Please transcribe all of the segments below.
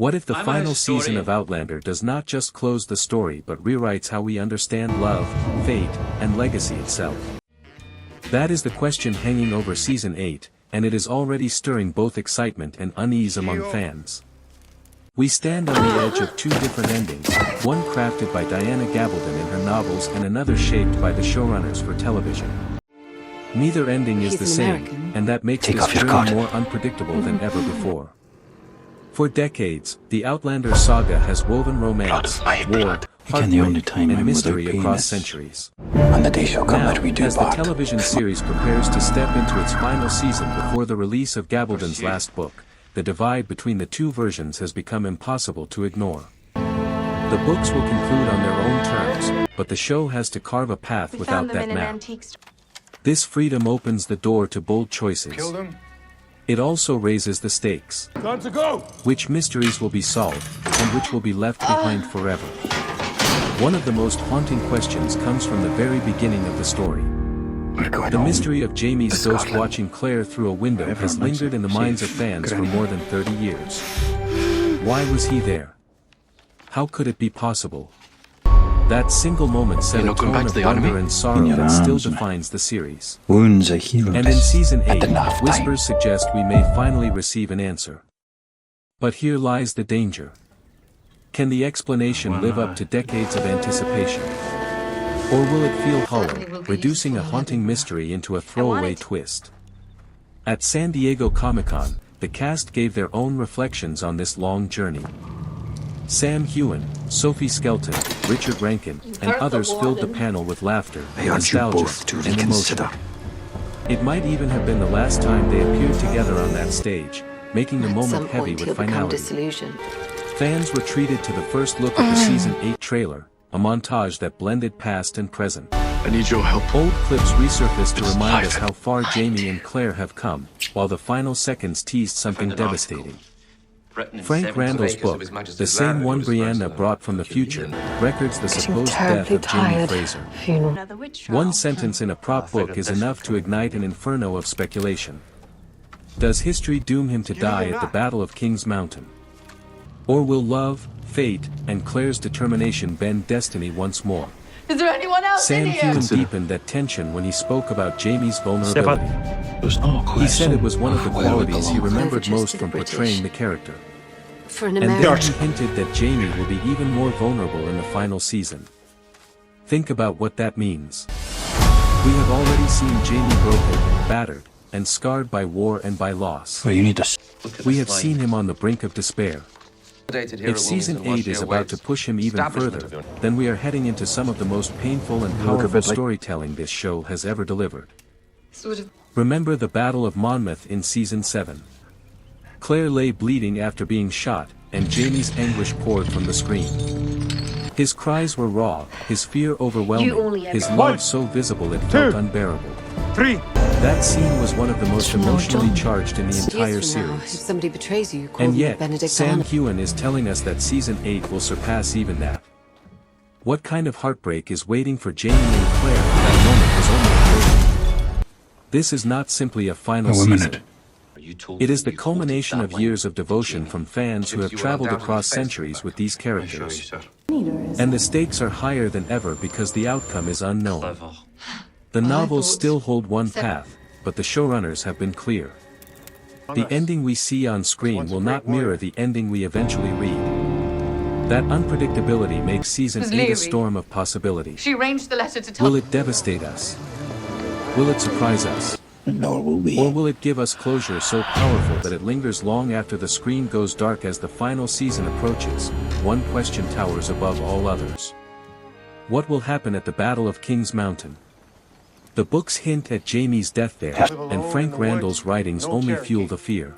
What if the final season of Outlander does not just close the story but rewrites how we understand love, fate, and legacy itself? That is the question hanging over Season 8, and it is already stirring both excitement and unease among fans. We stand on the edge of two different endings, one crafted by Diana Gabaldon in her novels and another shaped by the showrunners for television. Neither ending is the same, and that makes this journey more unpredictable than ever before. For decades, the Outlander saga has woven romance, war, heartbreak, and mystery across centuries. And the day shall come Now, that we do as the part. television series prepares to step into its final season before the release of Gabaldon's last book, the divide between the two versions has become impossible to ignore. The books will conclude on their own terms, but the show has to carve a path without that map. This freedom opens the door to bold choices. It also raises the stakes. Time to go! Which mysteries will be solved, and which will be left behind forever? One of the most haunting questions comes from the very beginning of the story. The mystery of Jaime's ghost watching Claire through a window has lingered in the minds of fans for more than 30 years. Why was he there? How could it be possible? That single moment set a tone of wonder and sorrow that still defines the series. Wounds are healed. And in Season 8, enough whispers suggest we may finally receive an answer. But here lies the danger. Can the explanation live up to decades of anticipation? Or will it feel hollow, reducing a haunting mystery into a throwaway twist? At San Diego Comic-Con, the cast gave their own reflections on this long journey. Sam Heughan, Sophie Skelton, Richard Rankin, and others filled the panel with laughter, nostalgia, and emotion. It might even have been the last time they appeared together on that stage, making the moment heavy with finality. Fans were treated to the first look at the Season 8 trailer, a montage that blended past and present. I need your help. Old clips resurfaced to remind us how far Jaime and Claire have come, while the final seconds teased something devastating. Frank Randall's book, the same one Brianna brought from the future, records the supposed death of Jaime Fraser. One sentence in a prop book is enough to ignite an inferno of speculation. Does history doom him to die at the Battle of King's Mountain? Or will love, fate, and Claire's determination bend destiny once more? Is there anyone else Sam in here? Heughan deepened that tension when he spoke about Jaime's vulnerability. He He said it was one of the qualities he remembered most from portraying the character. For an And then American. he hinted that Jaime will be even more vulnerable in the final season. Think about what that means. We have already seen Jaime broken, battered, and scarred by war and by loss. Well, you need to. We have seen him on the brink of despair. If Season 8 is about to push him even further, then we are heading into some of the most painful and powerful storytelling this show has ever delivered. Remember the Battle of Monmouth in Season 7. Claire lay bleeding after being shot, and Jaime's anguish poured from the screen. His cries were raw, his fear overwhelming, his love so visible it felt unbearable. 3. That scene was one of the most emotionally charged in the entire If series. somebody betrays you, call And them yet, Benedict Sam Arnold. Heughan is telling us that Season 8 will surpass even that. What kind of heartbreak is waiting for Jaime and Claire when that moment was only approaching? This is not simply a final season. It is the culmination of years of devotion from fans who have traveled across centuries with these characters. And the stakes are higher than ever because the outcome is unknown. The novels still hold one path, but the showrunners have been clear. The ending we see on screen will not mirror the ending we eventually read. That unpredictability makes Season 8 a storm of possibility. She arranged the letter to tell. Will it devastate us? Will it surprise us? Nor will we. Or will it give us closure so powerful that it lingers long after the screen goes dark as the final season approaches? One question towers above all others. What will happen at the Battle of King's Mountain? The books hint at Jaime's death there, and Frank Randall's writings only fuel the fear.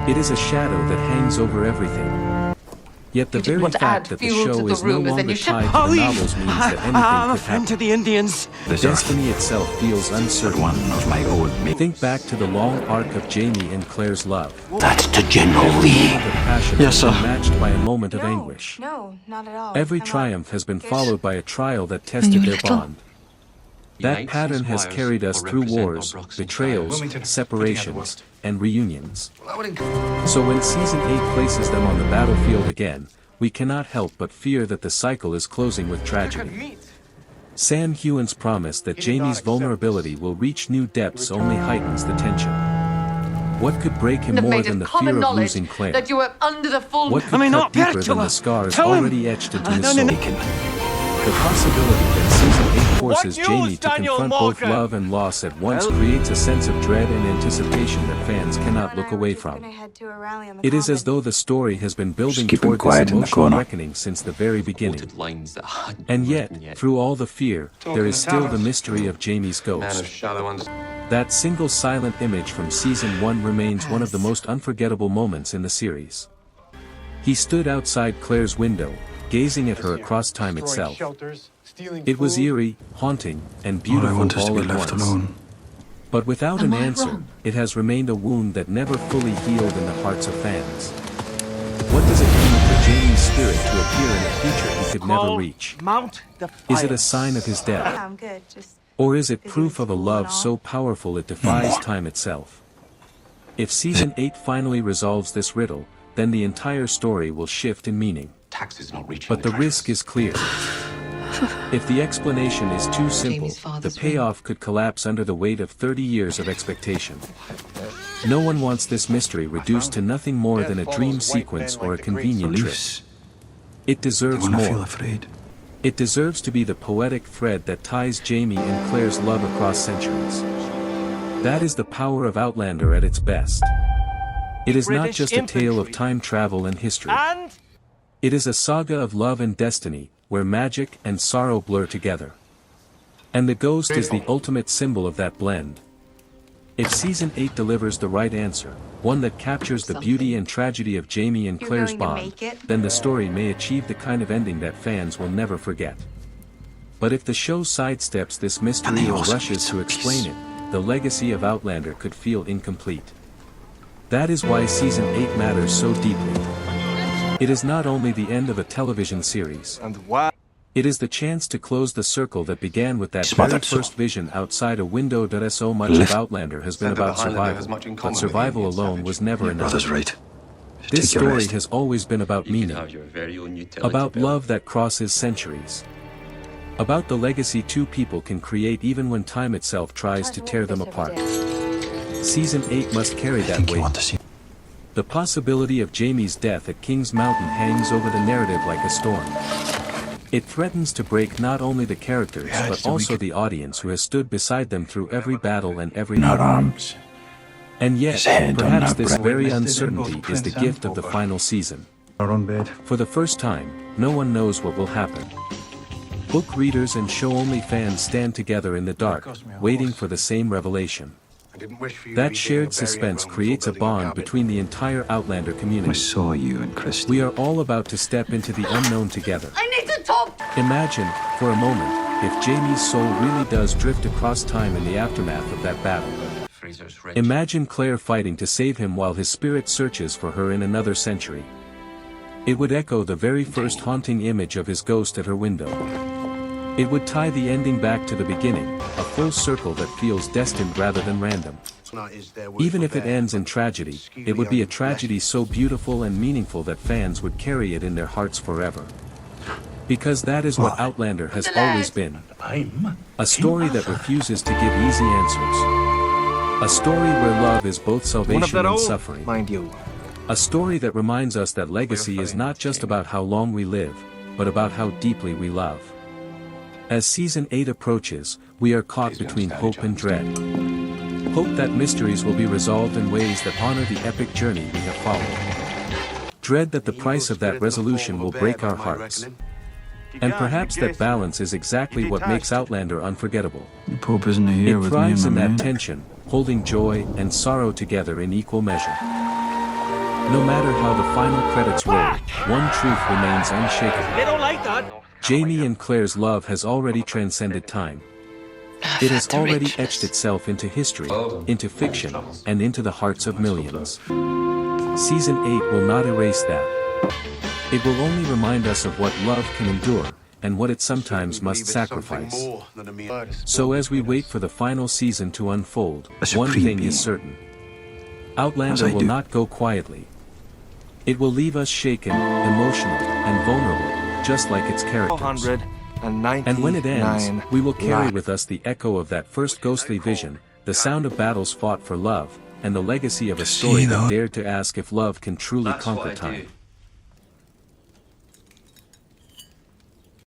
It is a shadow that hangs over everything. Yet the very fact that the show is no longer tied to the novels means that anything could happen. To the Indians. Destiny itself feels uncertain. One of my old men. Think back to the long arc of Jaime and Claire's love. That's to General Lee. The passion Yes, has been sir. matched by a moment of anguish. No, not at all. Every triumph has been followed by a trial that tested their bond. That pattern has carried us through wars, betrayals, separations, and reunions. So when Season 8 places them on the battlefield again, we cannot help but fear that the cycle is closing with tragedy. Sam Heughan's promise that Jaime's vulnerability will reach new depths only heightens the tension. What could break him more than the fear of losing Claire? That you were under the full. What could cut deeper than the scars already etched into his soul? The possibility that Season 8 forces Jaime to confront both love and loss at once creates a sense of dread and anticipation that fans cannot look away from. It is as though the story has been building toward this emotional reckoning since the very beginning. And yet, through all the fear, there is still the mystery of Jaime's ghost. That single silent image from Season 1 remains one of the most unforgettable moments in the series. He stood outside Claire's window, gazing at her across time itself. It was eerie, haunting, and beautiful all at once. But without an answer, it has remained a wound that never fully healed in the hearts of fans. What does it mean for Jaime's spirit to appear in a future he could never reach? Is it a sign of his death? Or is it proof of a love so powerful it defies time itself? If Season 8 finally resolves this riddle, then the entire story will shift in meaning. But the risk is clear. If the explanation is too simple, the payoff could collapse under the weight of 30 years of expectation. No one wants this mystery reduced to nothing more than a dream sequence or a convenient trick. It deserves more. It deserves to be the poetic thread that ties Jaime and Claire's love across centuries. That is the power of Outlander at its best. It is not just a tale of time travel and history. It is a saga of love and destiny, where magic and sorrow blur together. And the ghost is the ultimate symbol of that blend. If Season 8 delivers the right answer, one that captures the beauty and tragedy of Jaime and Claire's bond, then the story may achieve the kind of ending that fans will never forget. But if the show sidesteps this mystery or rushes to explain it, the legacy of Outlander could feel incomplete. That is why Season 8 matters so deeply. It is not only the end of a television series. It is the chance to close the circle that began with that very first vision outside a window. So much of Outlander has been about survival, but survival alone was never enough. This story has always been about meaning, about love that crosses centuries, about the legacy two people can create even when time itself tries to tear them apart. Season 8 must carry that weight. The possibility of Jaime's death at King's Mountain hangs over the narrative like a storm. It threatens to break not only the characters but also the audience who has stood beside them through every battle and every heartbreak. And yet, perhaps this very uncertainty is the gift of the final season. For the first time, no one knows what will happen. Book readers and show-only fans stand together in the dark, waiting for the same revelation. That shared suspense creates a bond between the entire Outlander community. I saw you and Christy. We are all about to step into the unknown together. I need to talk! Imagine, for a moment, if Jaime's soul really does drift across time in the aftermath of that battle. Imagine Claire fighting to save him while his spirit searches for her in another century. It would echo the very first haunting image of his ghost at her window. It would tie the ending back to the beginning, a full circle that feels destined rather than random. Even if it ends in tragedy, it would be a tragedy so beautiful and meaningful that fans would carry it in their hearts forever. Because that is what Outlander has always been. A story that refuses to give easy answers. A story where love is both salvation and suffering. A story that reminds us that legacy is not just about how long we live, but about how deeply we love. As Season 8 approaches, we are caught between hope and dread. Hope that mysteries will be resolved in ways that honor the epic journey we have followed. Dread that the price of that resolution will break our hearts. And perhaps that balance is exactly what makes Outlander unforgettable. The Pope isn't here with me. It thrives in that tension, holding joy and sorrow together in equal measure. No matter how the final credits roll, one truth remains unshakable. They don't like that. Jaime and Claire's love has already transcended time. It has already etched itself into history, into fiction, and into the hearts of millions. Season 8 will not erase that. It will only remind us of what love can endure, and what it sometimes must sacrifice. So as we wait for the final season to unfold, one thing is certain. Outlander will not go quietly. It will leave us shaken, emotional, and vulnerable, just like its characters. And when it ends, we will carry with us the echo of that first ghostly vision, the sound of battles fought for love, and the legacy of a story that dared to ask if love can truly conquer time.